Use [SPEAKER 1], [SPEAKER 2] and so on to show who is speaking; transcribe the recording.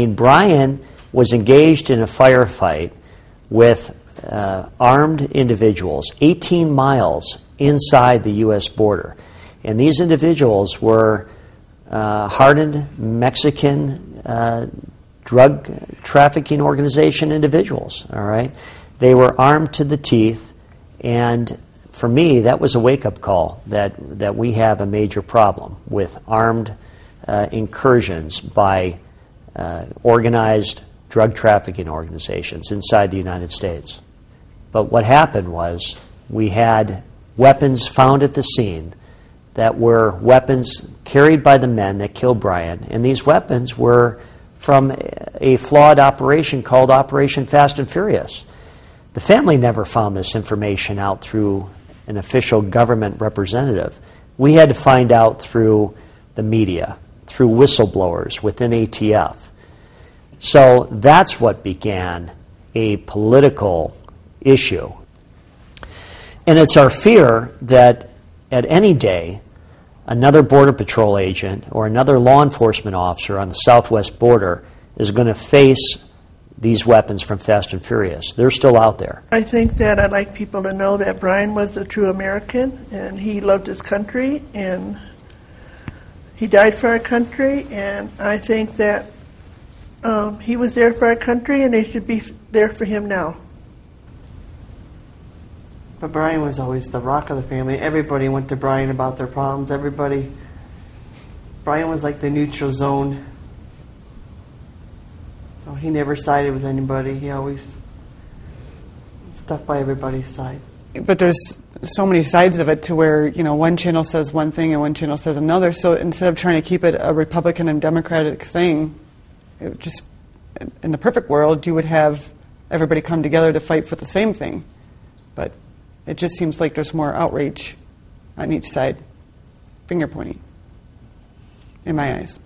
[SPEAKER 1] mean, Brian was engaged in a firefight with armed individuals 18 miles inside the U.S. border. And these individuals were hardened Mexican drug trafficking organization individuals, all right? They were armed to the teeth, and for me, that was a wake-up call that we have a major problem with armed incursions by organized drug trafficking organizations inside the United States. But what happened was we had weapons found at the scene that were weapons carried by the men that killed Brian, and these weapons were from a flawed operation called Operation Fast and Furious. The family never found this information out through an official government representative. We had to find out through the media, through whistleblowers within ATF. So that's what began a political issue. And it's our fear that at any day, another Border Patrol agent or another law enforcement officer on the southwest border is going to face these weapons from Fast and Furious. They're still out there.
[SPEAKER 2] I think that I'd like people to know that Brian was a true American, and he loved his country, and he died for our country, and I think that he was there for our country, and they should be there for him now.
[SPEAKER 3] But Brian was always the rock of the family. Everybody went to Brian about their problems. Brian was like the neutral zone. So he never sided with anybody. He always stuck by everybody's side.
[SPEAKER 4] But there's so many sides of it to where, one channel says one thing and one channel says another. So instead of trying to keep it a Republican and Democratic thing, it would just, in the perfect world, you would have everybody come together to fight for the same thing. But it just seems like there's more outrage on each side, finger pointing, in my eyes.